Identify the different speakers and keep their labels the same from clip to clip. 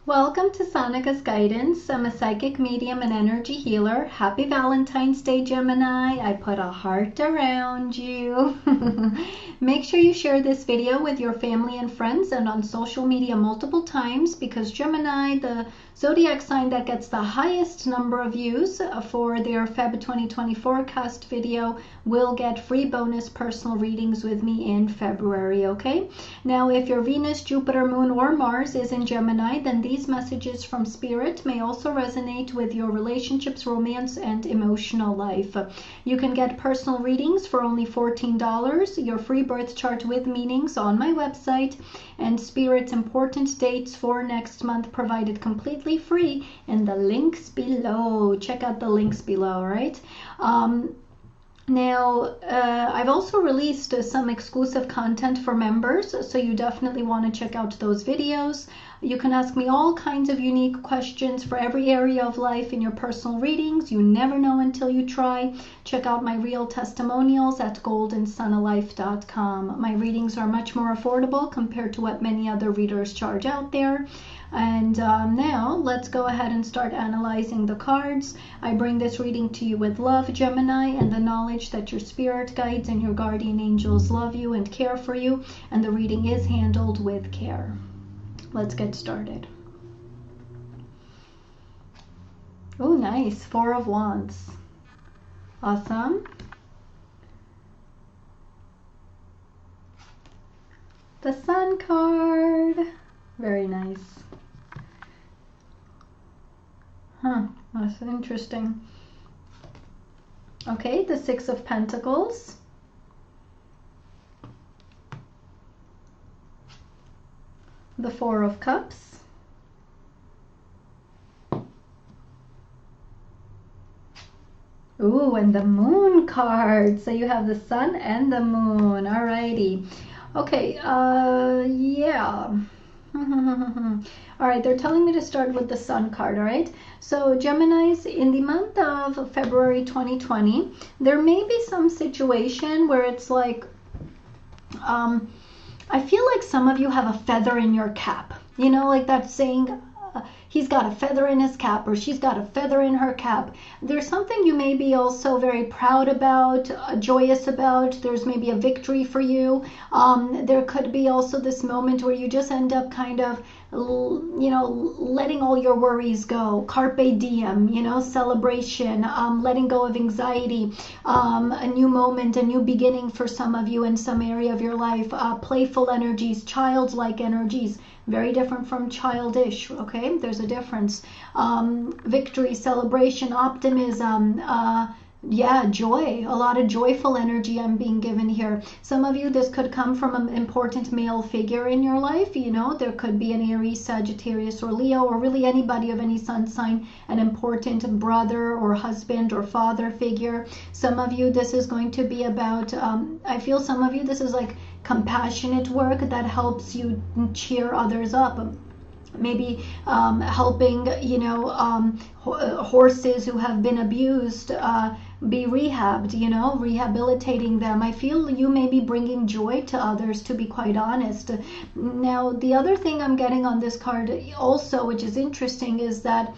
Speaker 1: Welcome to Sonica's Guidance. I'm a psychic medium and energy healer. Happy Valentine's Day, Gemini. I put a heart around you. Make sure you share this video with your family and friends and on social media multiple times, because Gemini, the zodiac sign that gets the highest number of views for their Feb 2020 forecast video, will get free bonus personal readings with me in February, okay? Now, if your Venus, Jupiter, Moon, or Mars is in Gemini, then these messages from Spirit may also resonate with your relationships, romance, and emotional life. You can get personal readings for only $14, your free birth chart with meanings on my website, and Spirit's important dates for next month provided completely free in the links below. Check out the links below, right? Now, I've also released some exclusive content for members, so you definitely want to check out those videos. You can ask me all kinds of unique questions for every area of life in your personal readings. You never know until you try. Check out my real testimonials at goldensunalife.com. My readings are much more affordable compared to what many other readers charge out there. And now let's go ahead and start analyzing the cards. I bring this reading to you with love, Gemini, and the knowledge that your spirit guides and your guardian angels love you and care for you, and the reading is handled with care. Let's get started. Oh, nice. Four of Wands. Awesome. The Sun card. Very nice. That's interesting. Okay, the Six of Pentacles. The Four of Cups. Ooh, and the Moon card. So you have the Sun and the Moon. Alrighty. Okay, yeah. All right, they're telling me to start with the Sun card, all right? So Geminis, in the month of February 2020, there may be some situation where it's like, I feel like some of you have a feather in your cap. You know, like that saying, he's got a feather in his cap, or she's got a feather in her cap. There's something you may be also very proud about, joyous about. There's maybe a victory for you. There could be also this moment where you just end up kind of, you know, letting all your worries go. Carpe diem, you know, celebration, letting go of anxiety, a new moment, a new beginning for some of you in some area of your life, playful energies, childlike energies. Very different from childish, okay? There's a difference. Victory, celebration, optimism, yeah, joy. A lot of joyful energy I'm being given here. Some of you, this could come from an important male figure in your life. You know, there could be an Aries, Sagittarius, or Leo, or really anybody of any sun sign, an important brother or husband or father figure. Some of you, this is going to be about, I feel some of you, this is like compassionate work that helps you cheer others up. Maybe helping, you know, horses who have been abused be rehabbed, you know, rehabilitating them. I feel you may be bringing joy to others, to be quite honest. Now, the other thing I'm getting on this card also, which is interesting, is that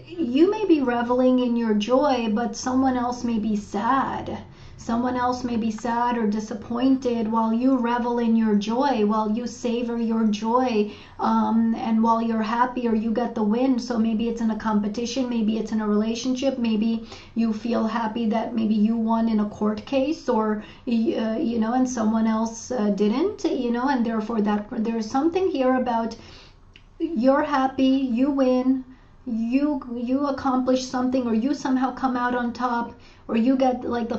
Speaker 1: you may be reveling in your joy, but someone else may be sad. Someone else may be sad or disappointed while you revel in your joy, while you savor your joy, and while you're happy or you get the win. So maybe it's in a competition, maybe it's in a relationship, maybe you feel happy that maybe you won in a court case, or you know, and someone else didn't, you know, and therefore that there's something here about you're happy, you win, you accomplish something, or you somehow come out on top, or you get like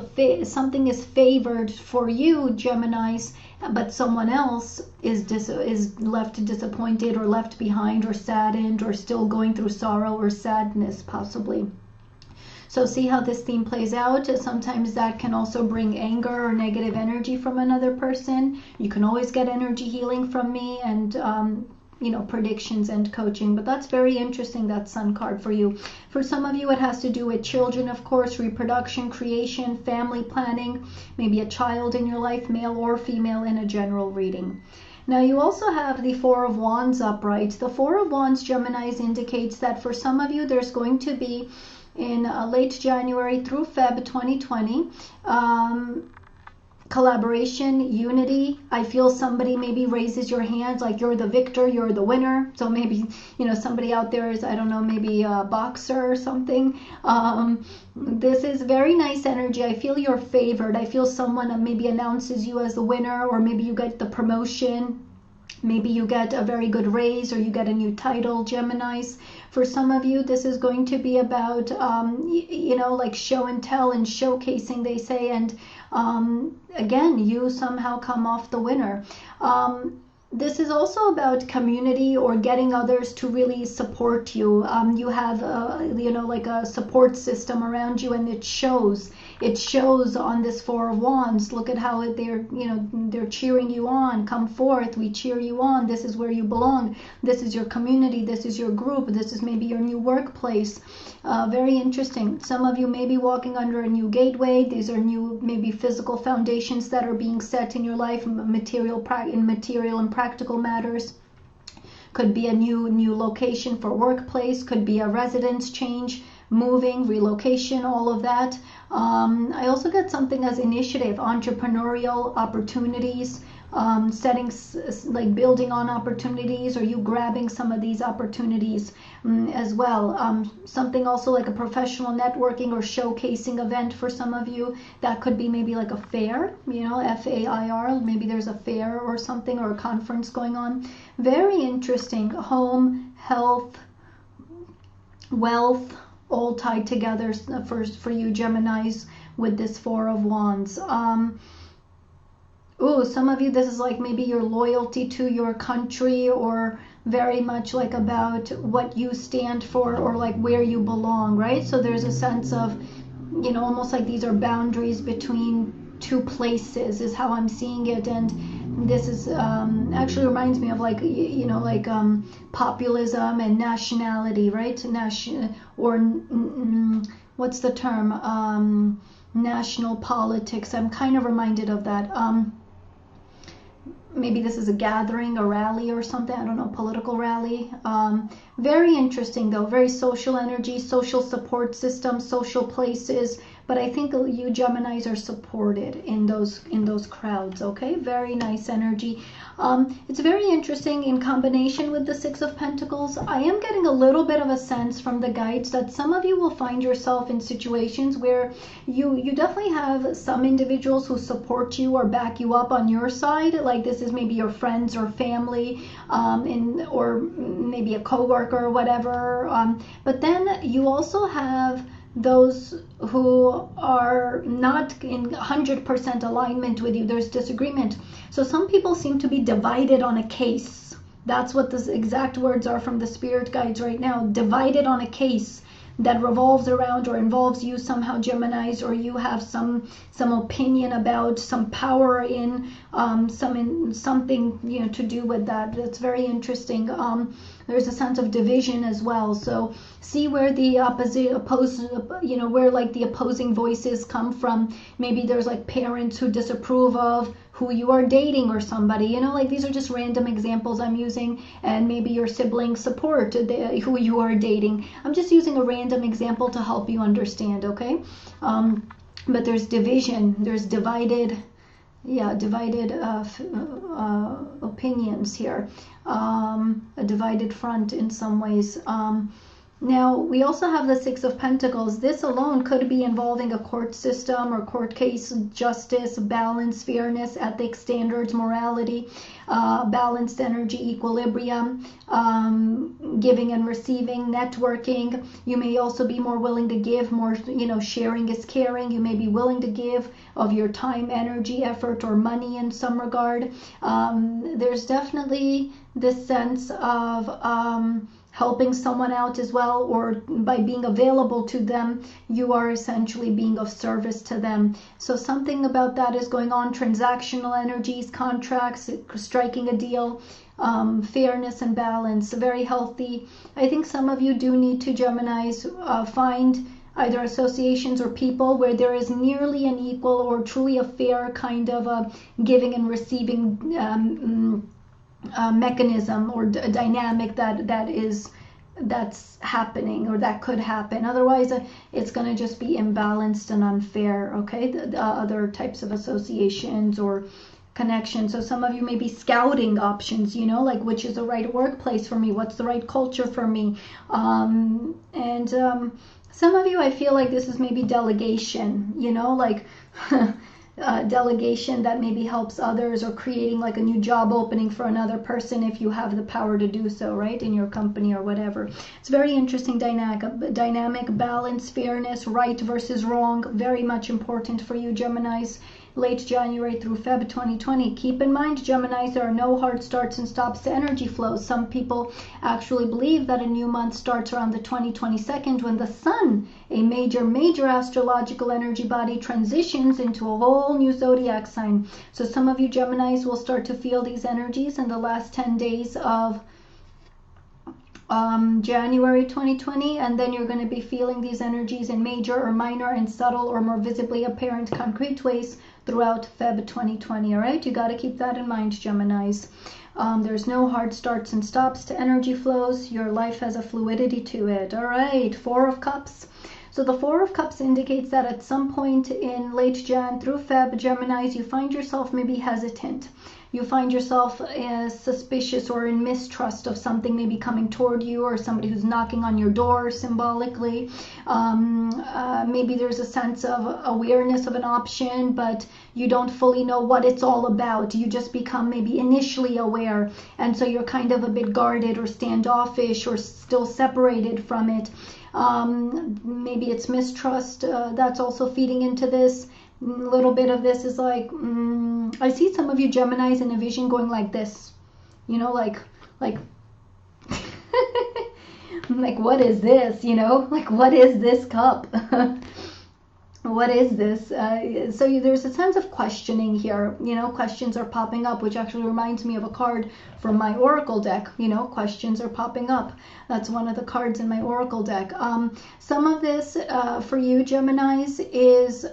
Speaker 1: something is favored for you, Geminis, but someone else is left disappointed or left behind or saddened or still going through sorrow or sadness possibly. So see how this theme plays out. Sometimes that can also bring anger or negative energy from another person. You can always get energy healing from me, and you know, predictions and coaching. But that's very interesting, that Sun card for you. For some of you, it has to do with children, of course, reproduction, creation, family planning, maybe a child in your life, male or female, in a general reading. Now you also have the Four of Wands upright. The Four of Wands, Geminis, indicates that for some of you there's going to be in late January through Feb 2020 collaboration, unity. I feel somebody maybe raises your hands like you're the victor, you're the winner. So maybe, you know, somebody out there is, I don't know, maybe a boxer or something. This is very nice energy. I feel you're favored. I feel someone maybe announces you as the winner, or maybe you get the promotion. Maybe you get a very good raise, or you get a new title, Geminis. For some of you, this is going to be about, you know, like show and tell and showcasing, they say. And again, you somehow come off the winner. This is also about community or getting others to really support you. You have, you know, like a support system around you, and it shows. It shows on this Four of Wands. Look at how they're, you know, they're cheering you on. Come forth, we cheer you on. This is where you belong. This is your community. This is your group. This is maybe your new workplace. Very interesting. Some of you may be walking under a new gateway. These are new, maybe physical foundations that are being set in your life, material and practical matters. Could be a new location for workplace. Could be a residence change, moving, relocation, all of that. I also get something as initiative, entrepreneurial opportunities, settings, like building on opportunities, or you grabbing some of these opportunities as well. Something also like a professional networking or showcasing event for some of you. That could be maybe like a fair, you know, FAIR. Maybe there's a fair or something, or a conference going on. Very interesting. Home, health, wealth, all tied together for you Geminis with this Four of Wands. Some of you, this is like maybe your loyalty to your country, or very much like about what you stand for, or like where you belong, right? So there's a sense of, you know, almost like these are boundaries between two places is how I'm seeing it. And this is actually reminds me of like, you know, like populism and nationality, right? What's the term? National politics. I'm kind of reminded of that. Maybe this is a gathering, a rally or something. I don't know, political rally. Very interesting though. Very social energy, social support system, social places. But I think you Geminis are supported in those crowds. Okay, very nice energy. It's very interesting in combination with the Six of Pentacles. I am getting a little bit of a sense from the guides that some of you will find yourself in situations where you definitely have some individuals who support you or back you up on your side. Like this is maybe your friends or family, or maybe a coworker or whatever. But then you also have those who are not in 100% alignment with you. There's disagreement. So some people seem to be divided on a case. That's what the exact words are from the spirit guides right now. Divided on a case that revolves around or involves you somehow, Geminis, or you have some opinion about, some power in something, you know, to do with that. That's very interesting. There's a sense of division as well. So see where the where like the opposing voices come from. Maybe there's like parents who disapprove of who you are dating or somebody, you know, like these are just random examples I'm using. And maybe your siblings support who you are dating. I'm just using a random example to help you understand, okay? But there's division, there's divided opinions here, a divided front in some ways. Now, we also have the Six of Pentacles. This alone could be involving a court system or court case, justice, balance, fairness, ethics, standards, morality, balanced energy, equilibrium, giving and receiving, networking. You may also be more willing to give, more, you know, sharing is caring. You may be willing to give of your time, energy, effort, or money in some regard. There's definitely this sense of helping someone out as well, or by being available to them, you are essentially being of service to them. So something about that is going on. Transactional energies, contracts, striking a deal, fairness and balance, very healthy. I think some of you do need to, Geminis, find either associations or people where there is nearly an equal or truly a fair kind of a giving and receiving mechanism or dynamic that's happening or that could happen. Otherwise, it's going to just be imbalanced and unfair. Okay, the other types of associations or connections. So some of you may be scouting options, you know, like which is the right workplace for me, what's the right culture for me, and some of you, I feel like this is maybe delegation, you know, like delegation that maybe helps others, or creating like a new job opening for another person if you have the power to do so, right, in your company or whatever. It's very interesting dynamic, balance, fairness, right versus wrong, very much important for you, Geminis. Late January through Feb 2020. Keep in mind, Geminis, there are no hard starts and stops to energy flows. Some people actually believe that a new month starts around the 22nd when the sun, a major astrological energy body, transitions into a whole new zodiac sign. So some of you Geminis will start to feel these energies in the last 10 days of January 2020, and then you're going to be feeling these energies in major or minor and subtle or more visibly apparent concrete ways throughout Feb 2020. All right, you got to keep that in mind, Geminis. There's no hard starts and stops to energy flows. Your life has a fluidity to it. All right, Four of Cups. So the Four of Cups indicates that at some point in late Jan through Feb, Geminis, you find yourself maybe hesitant. You find yourself suspicious or in mistrust of something maybe coming toward you, or somebody who's knocking on your door symbolically. Maybe there's a sense of awareness of an option, but you don't fully know what it's all about. You just become maybe initially aware, and so you're kind of a bit guarded or standoffish or still separated from it. Maybe it's mistrust that's also feeding into this. A little bit of this is like, I see some of you Geminis in a vision going like this, you know, like like, what is this, you know, like, what is this cup? What is this? So there's a sense of questioning here, you know, questions are popping up, which actually reminds me of a card from my Oracle deck, you know, questions are popping up. That's one of the cards in my Oracle deck. Some of this for you, Geminis, is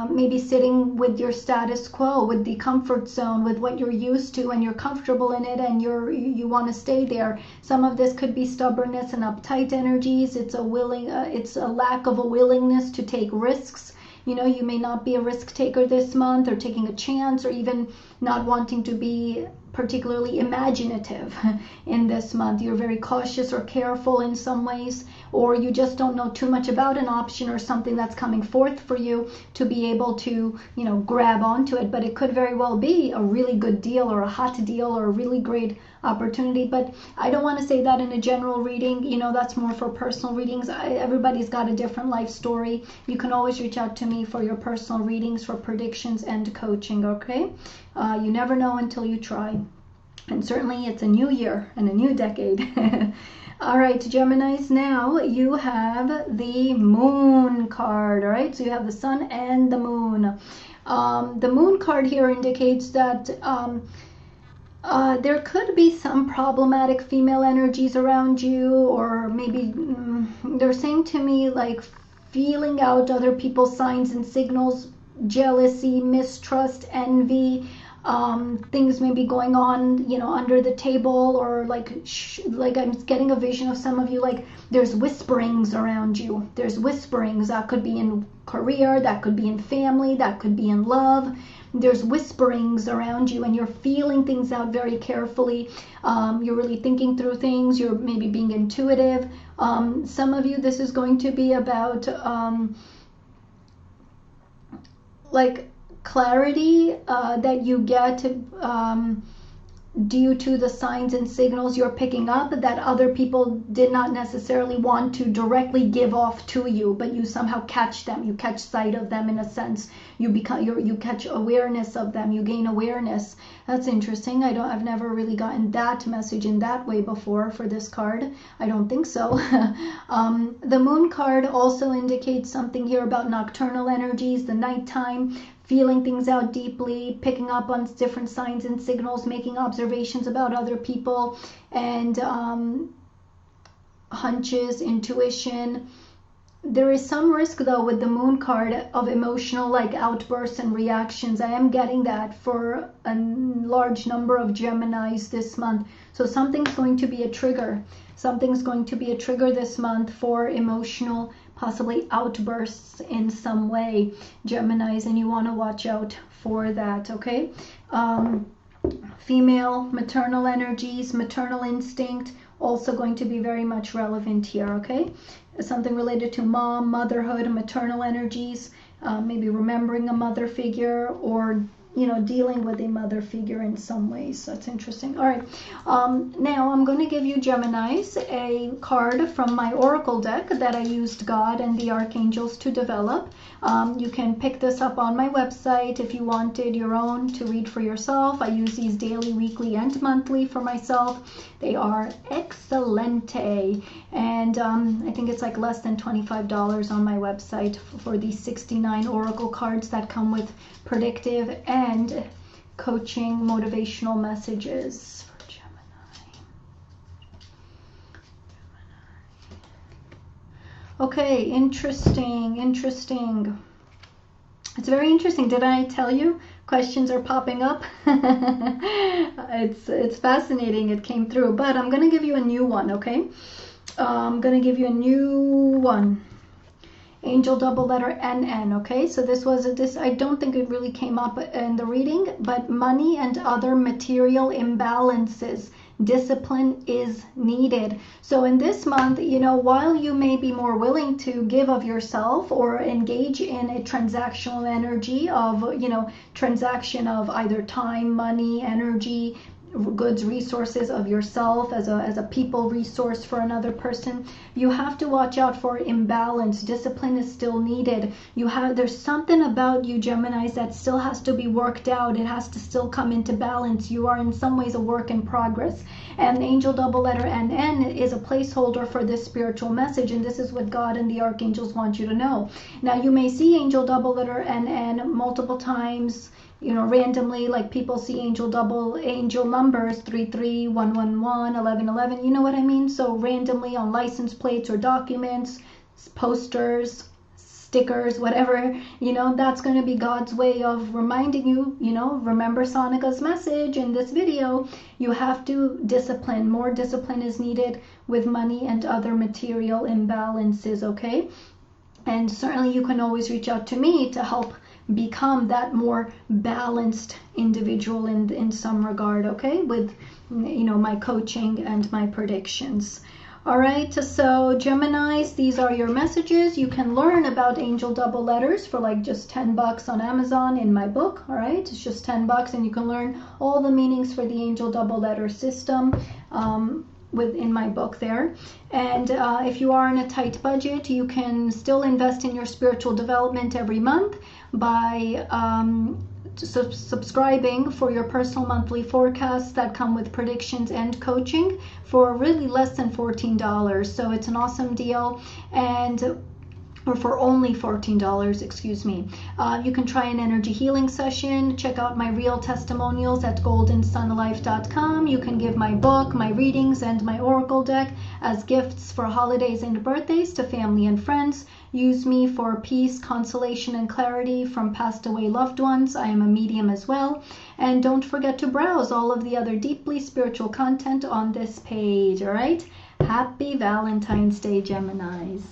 Speaker 1: maybe sitting with your status quo, with the comfort zone, with what you're used to, and you're comfortable in it, and you want to stay there. Some of this could be stubbornness and uptight energies. It's a lack of a willingness to take risks. You know, you may not be a risk taker this month, or taking a chance, or even not wanting to be particularly imaginative in this month. You're very cautious or careful in some ways, or you just don't know too much about an option or something that's coming forth for you to be able to, you know, grab onto it. But it could very well be a really good deal, or a hot deal, or a really great opportunity. But I don't want to say that in a general reading, you know, that's more for personal readings. Everybody's got a different life story. You can always reach out to me for your personal readings, for predictions and coaching, okay? You never know until you try. And certainly it's a new year and a new decade. All right, Geminis, now you have the Moon card. All right, so you have the Sun and the Moon. The Moon card here indicates that there could be some problematic female energies around you, or maybe they're saying to me like feeling out other people's signs and signals, jealousy, mistrust, envy. Things may be going on, you know, under the table, or like I'm getting a vision of some of you, like there's whisperings around you. There's whisperings that could be in career, that could be in family, that could be in love. There's whisperings around you, and you're feeling things out very carefully. You're really thinking through things. You're maybe being intuitive. Some of you, this is going to be about like clarity that you get due to the signs and signals you're picking up that other people did not necessarily want to directly give off to you, but you somehow catch them. You catch sight of them in a sense. You catch awareness of them. You gain awareness. That's interesting. I've never really gotten that message in that way before for this card. I don't think so. The Moon card also indicates something here about nocturnal energies, the nighttime, feeling things out deeply, picking up on different signs and signals, making observations about other people, and hunches, intuition. There is some risk though with the moon card of emotional like outbursts and reactions. I am getting that for a large number of Geminis this month. So something's going to be a trigger. Something's going to be a trigger this month for emotional, possibly outbursts in some way, Geminis, and you want to watch out for that, okay? Female, maternal energies, maternal instinct, also going to be very much relevant here, okay? Something related to mom, motherhood, maternal energies, maybe remembering a mother figure, or dealing with a mother figure in some ways. That's interesting. All right, now I'm going to give you, Geminis, a card from my oracle deck that I used God and the archangels to develop. You can pick this up on my website if you wanted your own to read for yourself. I use these daily, weekly, and monthly for myself. They are excelente, and I think it's like less than $25 on my website for these 69 oracle cards that come with predictive and coaching motivational messages for Gemini. Okay, interesting. It's very interesting. Did I tell you? Questions are popping up. It's fascinating. It came through, but I'm going to give you a new one, okay? I'm going to give you a new one. Angel double letter NN, okay? So this I don't think it really came up in the reading, but money and other material imbalances. Discipline is needed. So in this month, while you may be more willing to give of yourself or engage in a transactional energy of, transaction of either time, money, energy, goods, resources of yourself as a people resource for another person, you have to watch out for imbalance. Discipline is still needed. There's something about you, Geminis, that still has to be worked out. It has to still come into balance. You are in some ways a work in progress, and angel double letter NN is a placeholder for this spiritual message, and this is what God and the archangels want you to know. Now you may see angel double letter NN multiple times, randomly, like people see angel numbers 33, 111, 1111, you know what I mean? So randomly on license plates or documents, posters, stickers, whatever, that's going to be God's way of reminding you, remember Sonika's message in this video. You have to discipline. More discipline is needed with money and other material imbalances, okay? And certainly you can always reach out to me to help become that more balanced individual in some regard, okay, with my coaching and my predictions. All right, so Geminis, these are your messages. You can learn about angel double letters for like just $10 on Amazon in my book. All right, it's just $10, and you can learn all the meanings for the angel double letter system within my book there. And if you are in a tight budget, you can still invest in your spiritual development every month by subscribing for your personal monthly forecasts that come with predictions and coaching for really less than $14. So it's an awesome deal, or for only $14, excuse me. You can try an energy healing session. Check out my real testimonials at goldensunlife.com. You can give my book, my readings, and my oracle deck as gifts for holidays and birthdays to family and friends. Use me for peace, consolation, and clarity from passed away loved ones. I am a medium as well. And don't forget to browse all of the other deeply spiritual content on this page, all right? Happy Valentine's Day, Geminis.